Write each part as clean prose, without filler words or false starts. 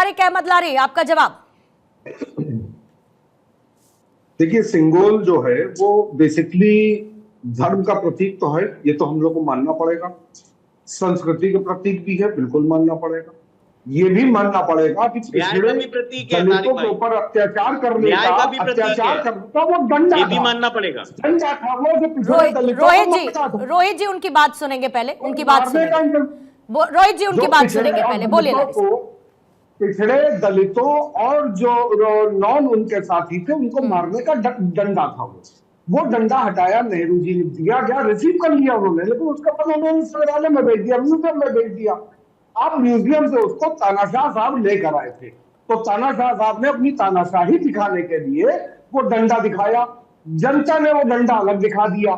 तारिक अहमद लारी, आपका जवाब। देखिए, सिंगोल जो है वो बेसिकली धर्म का प्रतीक तो है, ये तो हम लोग को मानना पड़ेगा। संस्कृति का प्रतीक भी है, बिल्कुल मानना पड़ेगा। ये भी मानना पड़ेगा कि पिछड़े दलितों के ऊपर अत्याचार करने का वो डंडा ये भी मानना पड़ेगा। डंडा था वो जो पिछड़े दलितों रोहित जी उनकी बात सुनेंगे पहले, उनकी बात सुनेंगे। रोहित जी उनकी बात सुनेंगे पहले, बोलिए। पिछड़े दलितों और जो नॉन उनके साथी थे उनको मारने का डंडा था वो डंडा हटाया नेहरू जी ने, दिया गया, रिसीव कर लिया उन्होंने, लेकिन उसका पता उन्होंने संग्रहालय में भेज दिया, म्यूजियम में भेज दिया। अब म्यूजियम से उसको तानाशाह साहब लेकर आए थे, तो तानाशाह साहब ने अपनी तानाशाही दिखाने के लिए वो डंडा दिखाया, जनता ने वो डंडा अलग दिखा दिया।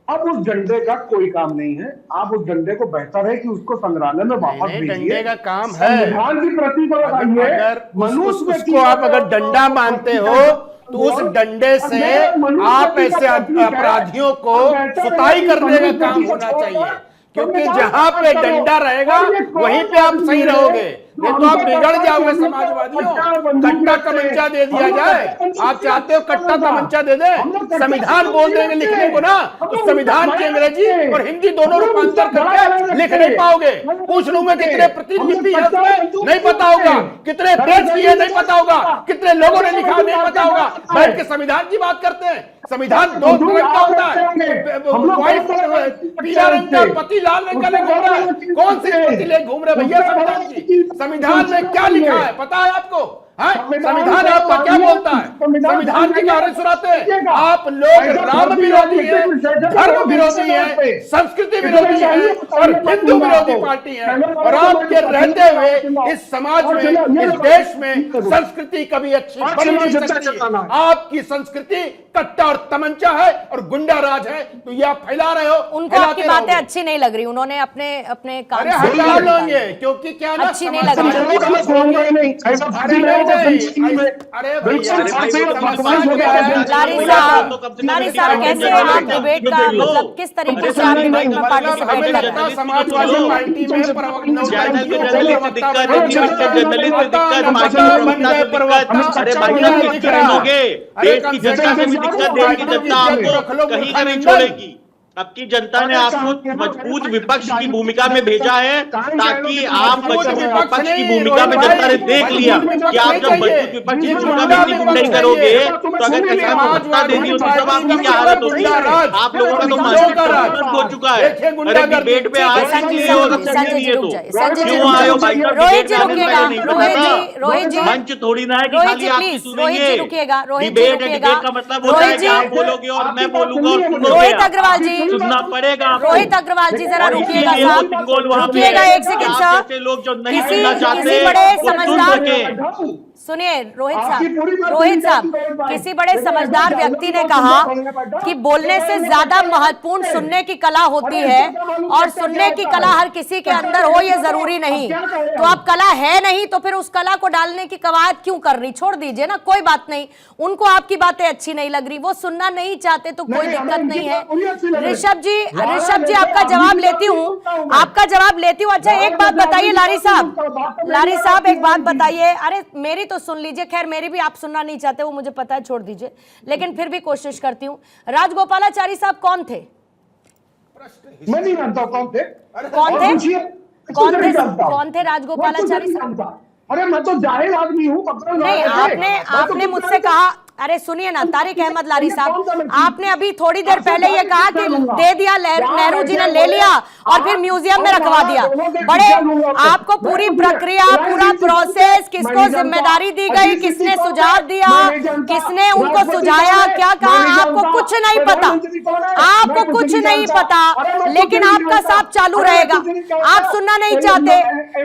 अब उस डंडे का कोई काम नहीं है, आप उस डंडे को बेहतर है कि उसको संग्रहालय में वापस भेजिए। डंडे का काम है, संविधान की प्रति को अगर उसको आप अगर डंडा मानते हो तो उस डंडे से आप ऐसे अपराधियों को सुताई करने का काम होना चाहिए, क्योंकि जहां पे डंडा रहेगा वहीं पे आप सही रहोगे, नहीं तो आप बिगड़ जाओगे। समाजवादियों, कट्टा तमंचा दे दिया जाए, आप चाहते हो कट्टा तमंचा दे दे, संविधान बोल देंगे लिखने को ना, तो संविधान की अंग्रेजी और हिंदी दोनों रूपांतर करके लिख नहीं पाओगे। पूछ लूंगा कितने प्रतिलिपि है उसमें, नहीं पता होगा, कितने पेज किए नहीं पता होगा, कितने लोगों ने लिखा नहीं पता होगा, बैठ के संविधान की बात करते हैं। संविधान दो रंग का होता है, पीला रंग का पति लाल रंग का ले घूम रहा है, कौन सी पति ले घूम रहे भैया संविधान की? संविधान में क्या लिखा है पता है आपको? संविधान आपका क्या बोलता है? संविधान की कहानी सुनाते हैं आप लोग। राम विरोधी है, धर्म विरोधी है, संस्कृति विरोधी है और हिंदू विरोधी पार्टी है, और आपके रहते हुए इस समाज में, इस देश में संस्कृति कभी अच्छी बन नहीं सकती। आपकी संस्कृति कट्टा और तमंचा है और गुंडा राज है, तो ये आप फैला रहे हो। उनको आपकी बातें अच्छी नहीं लग रही, उन्होंने अपने काम हटा लेंगे, क्योंकि क्या ना अच्छी नहीं लग रही। लारी साहब कैसे आप डिबेट का मतलब किस तरीके से आप डिबेट में पार्टिसिपेट कर रहे हैं? समाजवादी पार्टी में देश की जनता से भी दिक्कत, देश की जनता आपको कहीं का नहीं छोड़ेगी। अब की जनता ने आपको मजबूत विपक्ष की भूमिका में भेजा है, ताकि आप मजबूत विपक्ष की भूमिका में जनता ने देख लिया कि आप जब मजबूत विपक्ष की भूमिका में नहीं करोगे तो अगर किसान को सत्ता दे दी तो तब आपकी क्या हालत होती है? आप लोगों का तो मानसिक हो चुका है। अरे डिबेट पे आए क्यों आए हो भाई? मंच थोड़ी ना है कि खाली आप सुनेंगे। डिबेट है, डिबेट का मतलब होता है कि आप बोलोगे और मैं बोलूंगा और सुनोगे। रोहित अग्रवाल जी सुनना पड़ेगा। रोहित अग्रवाल जी जरा रुकिएगा साहब, रुकिएगा एक सेकंड साहब। लोग जो नहीं सुनना चाहते किसी बड़े समझदार, सुनिए रोहित साहब, किसी बड़े समझदार व्यक्ति ने कहा कि बोलने से ज्यादा महत्वपूर्ण सुनने की कला होती है, और सुनने की कला हर किसी के अंदर हो ये जरूरी नहीं। तो आप कला है नहीं तो फिर उस कला को डालने की कवायद क्यों कर रही? छोड़ दीजिए ना, कोई बात नहीं। उनको आपकी बातें अच्छी नहीं लग रही, वो सुनना नहीं चाहते तो कोई दिक्कत नहीं है। ऋषभ जी आपका जवाब लेती हूँ, अच्छा एक बात बताइए लारी साहब एक बात बताइए। अरे मेरी तो सुन लीजिए, खैर मेरी भी आप सुनना नहीं चाहते वो मुझे पता है, छोड़ दीजिए, लेकिन फिर भी कोशिश करती हूँ। राजगोपालाचारी साहब कौन थे? मैं नहीं जानता कौन थे राजगोपालाचारी साहब? अरे मैं तो जाहिर आदमी हूँ। नहीं, आपने मुझसे कहा, अरे सुनिए ना तारिक अहमद लारी साहब, आपने अभी थोड़ी देर पहले ये कहा कि दे दिया, नेहरू जी ने ले लिया और फिर म्यूजियम में रखवा दिया। बड़े आपको पूरी प्रक्रिया, पूरा प्रोसेस, किसको जिम्मेदारी दी गई, किसने सुझाव दिया, किसने उनको सुझाया, क्या कहा, आपको कुछ नहीं पता, लेकिन आपका साथ चालू रहेगा। आप सुनना नहीं चाहते,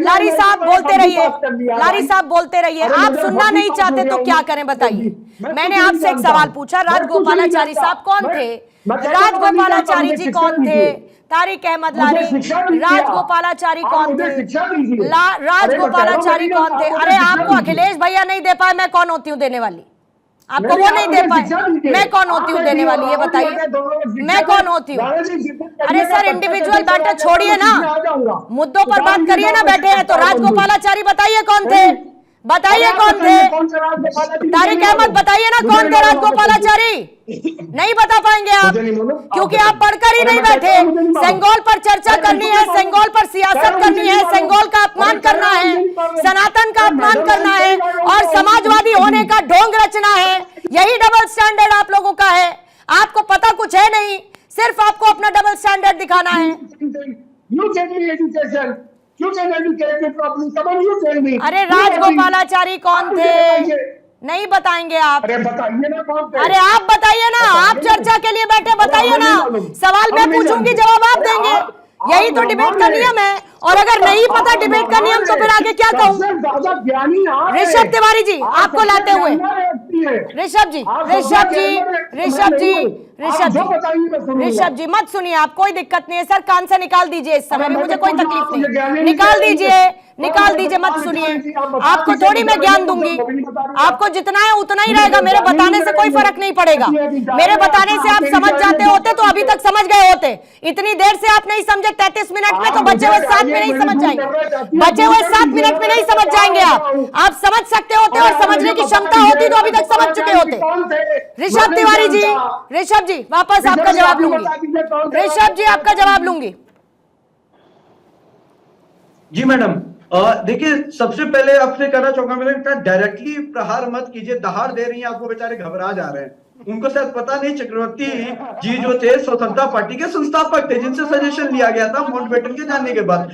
लारी साहब बोलते रहिए, आप सुनना नहीं चाहते तो क्या करें बताइए? मैंने आपसे एक सवाल पूछा, राजगोपालाचारी साहब कौन थे? राजगोपालाचारी जी कौन थे? तारिक अहमद लारी, राजगोपालाचारी कौन थे? राजगोपालाचारी कौन थे? अरे आपको अखिलेश भैया नहीं दे पाए, मैं कौन होती हूँ देने वाली? आपको वो नहीं दे पाए। मैं कौन होती हूँ देने वाली, ये बताइए, मैं कौन होती हूँ? अरे सर, इंडिविजुअल मैटर छोड़िए ना, मुद्दों पर बात करिए ना। बैठे हैं तो राजगोपालाचारी बताइए कौन थे, बताइए कौन थे? तारिक अहमद बताइए ना कौन थे राजगोपालाचारी? नहीं बता पाएंगे आप, क्योंकि आप पढ़कर ही नहीं बैठे। सेंगोल पर चर्चा करनी है, सेंगोल पर सियासत करनी है, सेंगोल का अपमान करना है, सनातन का अपमान करना है और समाजवादी होने का ढोंग रचना है। यही डबल स्टैंडर्ड आप लोगों का है। आपको पता कुछ है नहीं, सिर्फ आपको अपना डबल स्टैंडर्ड दिखाना है। अरे राजगोपालाचारी कौन थे? नहीं बताएंगे आप? अरे बताइए ना कौन थे? अरे आप बताइए ना, आप चर्चा के लिए बैठे, बताइए ना। सवाल मैं पूछूंगी, जवाब आप देंगे। यही तो डिबेट का नियम है। और अगर नहीं पता डिबेट का नियम तो फिर आगे क्या कहूं? ऋषभ तिवारी जी, आपको लाते हुए ऋषभ जी मत सुनिए, आप कोई दिक्कत नहीं है सर, कान से निकाल दीजिए, इस समय में मुझे कोई तकलीफ नहीं, निकाल दीजिए, मत सुनिए। आपको थोड़ी मैं ज्ञान दूंगी, आपको जितना है उतना ही रहेगा, मेरे बताने से कोई फर्क नहीं पड़ेगा। मेरे बताने से आप समझ जाते होते तो अभी तक समझ गए होते। इतनी देर से आप नहीं समझे, 33 मिनट में, तो बचे हुए 7 में नहीं समझ जाएंगे, बचे हुए 7 मिनट में नहीं समझ जाएंगे आप समझ सकते होते और समझने की क्षमता होती तो अभी तक समझ चुके होते। ऋषभ तिवारी जी, ऋषभ जी वापस आपका जवाब लूंगी, ऋषभ जी आपका जवाब लूंगी। जी मैडम, देखिए सबसे पहले आपसे कहना चाहूंगा, मैंने डायरेक्टली प्रहार मत कीजिए, दहाड़ दे रही हैं आपको, बेचारे घबरा जा रहे हैं। उनको शायद पता नहीं, चक्रवर्ती जी जो थे स्वतंत्रता पार्टी के संस्थापक थे, जिनसे सजेशन लिया गया था माउंटबेटन के जाने के बाद।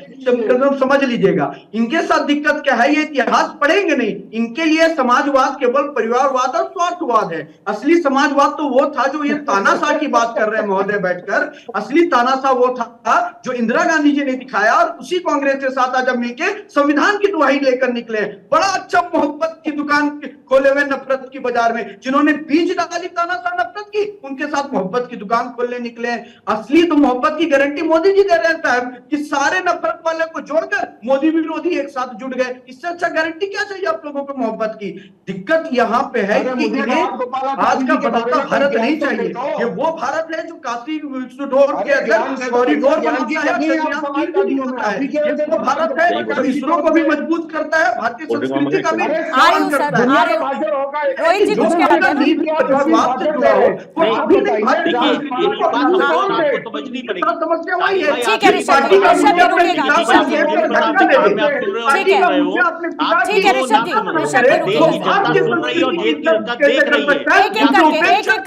समझ लीजिएगा, इनके साथ दिक्कत क्या है, ये इतिहास पढ़ेंगे नहीं। इनके लिए समाजवाद केवल परिवारवाद और स्वार्थवाद है। असली समाजवाद तो वो था जो ये तानाशाह की बात कर रहे हैं महोदय बैठकर। असली तानाशाह वो था जो इंदिरा गांधी जी ने दिखाया, और उसी कांग्रेस के साथ आज मिलकर संविधान की दुहाई लेकर निकले। बड़ा अच्छा मोहब्बत की दुकान खोले हुए नफरत की बाजार में, जिन्होंने बीज डाली तानाशाह नफरत की, उनके साथ मोहब्बत की दुकान खोलने निकले। असली तो मोहब्बत की गारंटी मोदी जी दे रहे हैं साहब, कि सारे नफरत वाले को जोड़कर मोदी विरोधी एक साथ जुड़ गए। इससे अच्छा गारंटी क्या चाहिए आप लोगों को मोहब्बत की? दिक्कत यहाँ पे है कि इन्हें आज का बदलता भारत नहीं चाहिए। ये वो भारत है जो काशी विश्वडोर के अंदर कॉरिडोर बनाता है। ये वो भारत है जो इसरो को भी मजबूत करता है, भारतीय संस्कृति का भी सम्मान करता है। रोहित जी कुछ कहना समझनी पड़ेगी। ठीक है ऋषभ जी, ऋषभ जी रुकिएगा, ठीक है ऋषभ जी एक एक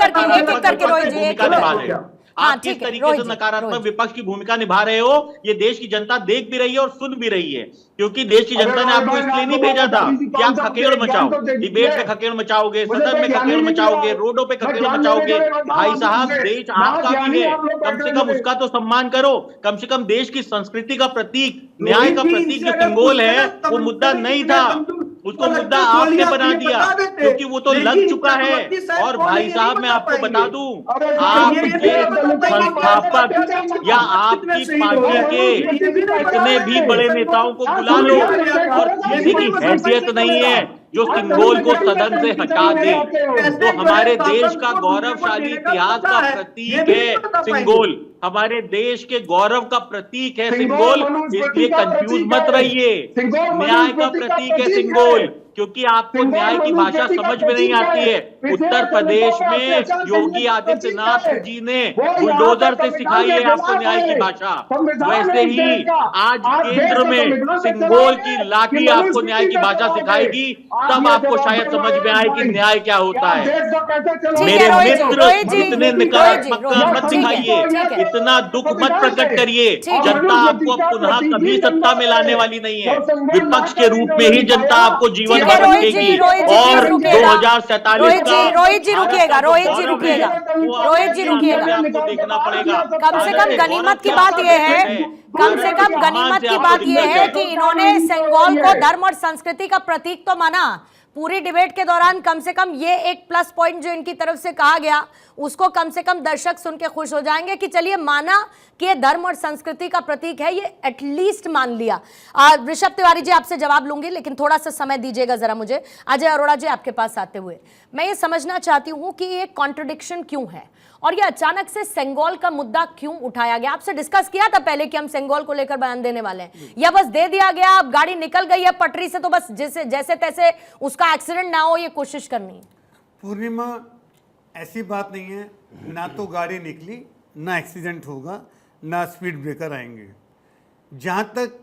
करके रोहित जी, आप किस तरीके से नकारात्मक विपक्ष की भूमिका निभा रहे हो, ये देश की जनता देख भी रही है और सुन भी रही है। क्योंकि देश की जनता ने आपको इसलिए नहीं भेजा था कि आप खकेड़ मचाओ, डिबेट पे खकेड़ मचाओगे, सदन में खकेड़ मचाओगे, रोडों पे खकेड़ मचाओगे। भाई साहब, देश आपका भी है, कम से कम उसका तो सम्मान करो। कम से कम देश की संस्कृति का प्रतीक, न्याय का प्रतीक जो सिंबल है, वो मुद्दा नहीं था, उसको मुद्दा आपने बना दिया, क्योंकि वो तो लग चुका है। और भाई साहब, मैं आपको बता दूं, आपके संस्थापक या आपकी पार्टी के इतने भी बड़े नेताओं को बुला लो, और किसी की हैसियत नहीं है जो सिंगोल को सदन से हटा दे। तो हमारे देश का गौरवशाली इतिहास का प्रतीक है सिंगोल, हमारे देश के गौरव का प्रतीक है सिंगोल, इसलिए कंफ्यूज मत रहिए। न्याय का प्रतीक है सिंगोल, क्योंकि आपको न्याय की भाषा समझ में नहीं आती है। उत्तर प्रदेश में योगी आदित्यनाथ जी ने बुलडोजर से सिखाई है आपको न्याय की भाषा, वैसे ही आज केंद्र में सिंगोल की लाठी आपको न्याय की भाषा सिखाएगी, तब आपको शायद समझ में आए कि न्याय क्या होता है। मेरे मित्र, इतने नकारात्मकता मत दिखाइए, इतना दुख मत प्रकट करिए। जनता आपको पुनः कभी सत्ता में लाने वाली नहीं है, विपक्ष के रूप में ही जनता आपको जीवन भर रखेगी। और 2047 रोहित जी रुकिएगा, रोहित जी रुकिएगा, आपको देखना पड़ेगा। कम से कम गनीमत की बात यह है, कम से कम गनीमत की बात यह है कि इन्होंने सेंगोल को धर्म और संस्कृति का प्रतीक तो माना, पूरी डिबेट के दौरान कम से कम ये एक प्लस पॉइंट जो इनकी तरफ से कहा गया उसको कम से कम दर्शक सुन के खुश हो जाएंगे कि चलिए माना कि ये धर्म और संस्कृति का प्रतीक है, ये एटलीस्ट मान लिया। ऋषभ तिवारी जी आपसे जवाब लूंगी, लेकिन थोड़ा सा समय दीजिएगा जरा मुझे। अजय अरोड़ा जी आपके पास आते हुए मैं ये समझना चाहती हूँ कि ये कॉन्ट्रडिक्शन क्यों है और ये अचानक से सेंगोल का मुद्दा क्यों उठाया गया। आपसे डिस्कस किया था पहले कि हम सेंगोल को लेकर बयान देने वाले हैं, या बस दे दिया गया, अब गाड़ी निकल गई है पटरी से तो बस जैसे तैसे उसका एक्सीडेंट ना हो ये कोशिश करनी है? पूर्णिमा, ऐसी बात नहीं है, ना तो गाड़ी निकली, ना एक्सीडेंट होगा, ना स्पीड ब्रेकर आएंगे। जहाँ तक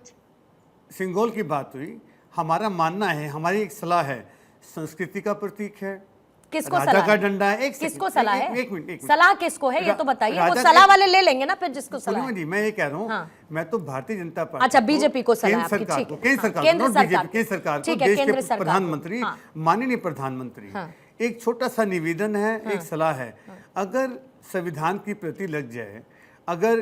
सिंगोल की बात हुई, हमारा मानना है, हमारी एक सलाह है, संस्कृति का प्रतीक है, किसको राजा सलाह का है? डंडा है। किसको सलाह है? एक मिनट सलाह किसको है ये तो बताइए। वो राजा सलाह का- वाले ले लेंगे ना फिर जिसको सलाह पूर्णिमा है। जी, मैं ये कह रहा हूँ, हाँ। मैं तो भारतीय जनता पार्टी अच्छा, बीजेपी को सलाह केंद्र आपकी, सरकार ठीक को, है। केंद्र हाँ, सरकार को, केंद्र not सरकार बीजेपी, को। केंद्र सरकार को, ठीक है, देश केंद्र के सरकार को। प्रधानमंत्री, हाँ। माननीय प्रधानमंत्री, हाँ। एक छोटा सा निवेदन है, एक सलाह है, अगर संविधान की प्रति लग जाए, अगर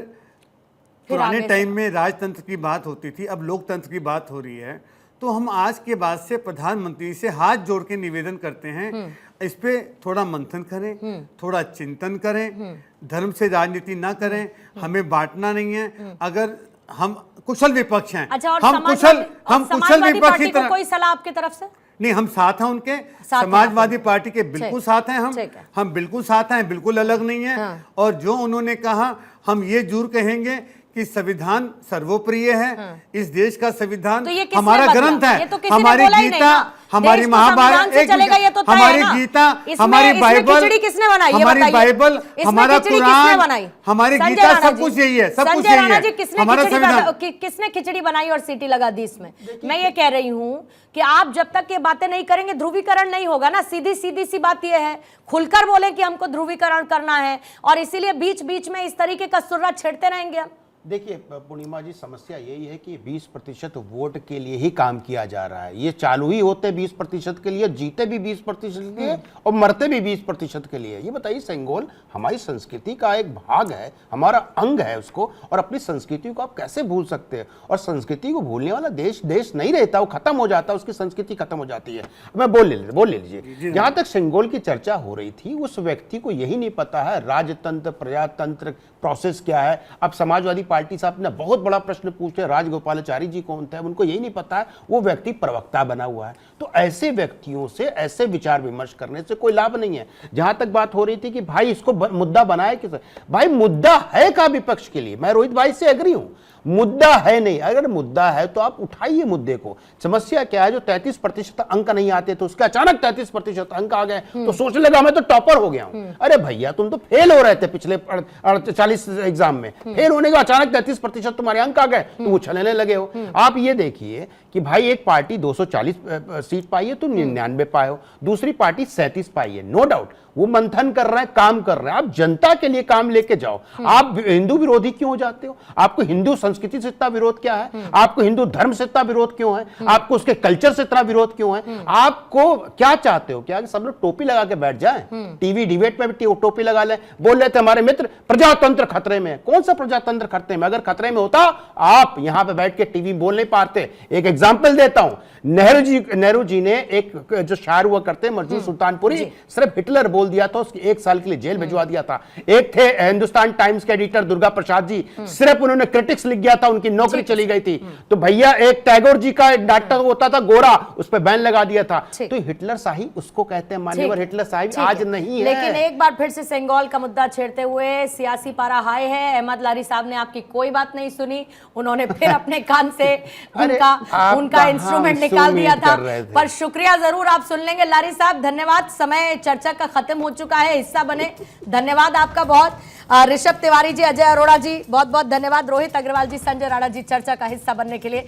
पुराने आगे टाइम में राजतंत्र की बात होती थी, अब लोकतंत्र की बात हो रही है, तो हम आज के बाद से प्रधानमंत्री से हाथ जोड़ के निवेदन करते हैं, इस पे थोड़ा मंथन करें, थोड़ा चिंतन करें, धर्म से राजनीति ना करें, हमें बांटना नहीं है। अगर हम कुशल विपक्ष हैं, अच्छा, और हम समाजवादी पार्टी को तरह कोई सलाह आपकी तरफ से? नहीं, हम साथ हैं उनके, साथ हैं समाजवादी आप? पार्टी के बिल्कुल ठीक। साथ हैं हम ठीक है। हम बिल्कुल साथ हैं, बिल्कुल अलग नहीं है। हाँ। और जो उन्होंने कहा, हम ये जरूर कहेंगे कि संविधान सर्वोप्रिय है, इस देश का संविधान तो ये किसने हमारा बदला? ग्रंथ ये है, तो किसी ने हमारी बोला ही नहीं गीता, ना। हमारी देश तो संविधान महाभारत, से चलेगा, ये तो तय है हमारी ना। गीता, इसमें- हमारी इसमें बाइबल, खिचड़ी किसने बनाई ये हमारी बताइए? बाइबल, इसमें हमारा खिचड़ी किसने कुरान, बनाई? हमारी संजय गीता, राणा सब जी। कुछ यही है, सब कुछ संजय यही राणा है, जी, किसने हमारा खिचड़ी संविधान। किसने खिचड़ी बनाई और सीटी लगा दी इसमें? मैं ये कह रही हूँ कि आप जब तक ये बातें नहीं करेंगे ध्रुवीकरण नहीं होगा ना। सीधी सी बात ये है, खुलकर बोले कि हमको ध्रुवीकरण करना है और इसीलिए बीच बीच में इस तरीके का सुर्रा छेड़ते रहेंगे हम। देखिए पूर्णिमा जी, समस्या यही है कि 20% वोट के लिए ही काम किया जा रहा है। ये चालू ही होते 20% के लिए, जीते भी 20% के लिए और मरते भी 20% के लिए। ये बताइए, सेंगोल हमारी संस्कृति का एक भाग है, हमारा अंग है उसको, और अपनी संस्कृति को आप कैसे भूल सकते हैं? और संस्कृति को भूलने वाला देश नहीं रहता, वो खत्म हो जाता है, उसकी संस्कृति खत्म हो जाती है। मैं बोल ले लीजिए। जहां तक सेंगोल की चर्चा हो रही थी, उस व्यक्ति को यही नहीं पता है राजतंत्र, प्रजातंत्र प्रोसेस क्या है। अब समाजवादी पार्टी साहब ने बहुत बड़ा प्रश्न पूछे, राजगोपालाचारी जी कौन थे, उनको यही नहीं पता है, वो व्यक्ति प्रवक्ता बना हुआ है। तो ऐसे व्यक्तियों से ऐसे विचार विमर्श करने से कोई लाभ नहीं है। जहां तक बात हो रही थी कि भाई इसको मुद्दा बनाए किस, भाई मुद्दा है का विपक्ष के लिए, मैं रोहित भाई से एग्री हूं, मुद्दा है नहीं। अगर मुद्दा है तो आप उठाइए मुद्दे को। समस्या क्या है, जो 33% अंक नहीं आते तो उसके अचानक 33% अंक आ गए तो सोचने लगा मैं तो टॉपर हो गया हूं। अरे भैया, तुम तो फेल हो रहे थे पिछले 40 एग्जाम में, फेल होने के 33% तुम्हारे अंक आ गए, तुम उछलने लगे हो। आप ये देखिए कि भाई एक पार्टी 240 सीट पाई है, तुम 99 पाए हो, दूसरी पार्टी 37 पाई है। नो डाउट वो मंथन कर रहे हैं, काम कर रहे हैं। आप जनता के लिए काम लेके जाओ। आप हिंदू विरोधी क्यों हो जाते हो? आपको हिंदू संस्कृति से इतना विरोध क्या है? आपको हिंदू धर्म से इतना विरोध क्यों है? आपको उसके कल्चर से इतना विरोध क्यों है? आपको क्या चाहते हो? क्या सब लोग टोपी लगा के बैठ जाएं? टीवी डिबेट में भी टोपी लगा ले। बोल रहे थे हमारे मित्र, प्रजातंत्र खतरे में। कौन सा प्रजातंत्र खतरे में? अगर खतरे में होता आप यहां पे बैठ के टीवी बोल नहीं पाते। एक एग्जाम्पल देता हूं, नेहरू जी ने एक जो शायर हुआ करते मजदूर सुल्तानपुरी, सिर्फ हिटलर बोल दिया था, उसकी 1 साल के लिए जेल भिजवा दिया था। एक थे हिंदुस्तान टाइम्स के एडिटर दुर्गा प्रसाद जी, सिर्फ उन्होंने क्रिटिक्स लिख दिया था, उनकी नौकरी चली गई थी। तो भैया एक टैगोर जी का एक नाटक होता था गोरा, उस पर बैन लगा दिया था। तो हिटलर शाही उसको कहते हैं, मान्यवर हिटलर शाही आज नहीं है। लेकिन एक बार फिर से सेंगोल का मुद्दा छेड़ते हुए सियासी पारा हाई है। अहमद लारी साहब ने आपकी कोई बात नहीं सुनी, उन्होंने फिर अपने कान से उनका इंस्ट्रूमेंट निकाल दिया था। पर शुक्रिया जरूर, आप सुन लेंगे लारी साहब। धन्यवाद, समय चर्चा का खत्म हो चुका है, हिस्सा बने, धन्यवाद आपका बहुत। ऋषभ तिवारी जी, अजय अरोड़ा जी, बहुत बहुत धन्यवाद। रोहित अग्रवाल जी, संजय राणा जी, चर्चा का हिस्सा बनने के लिए।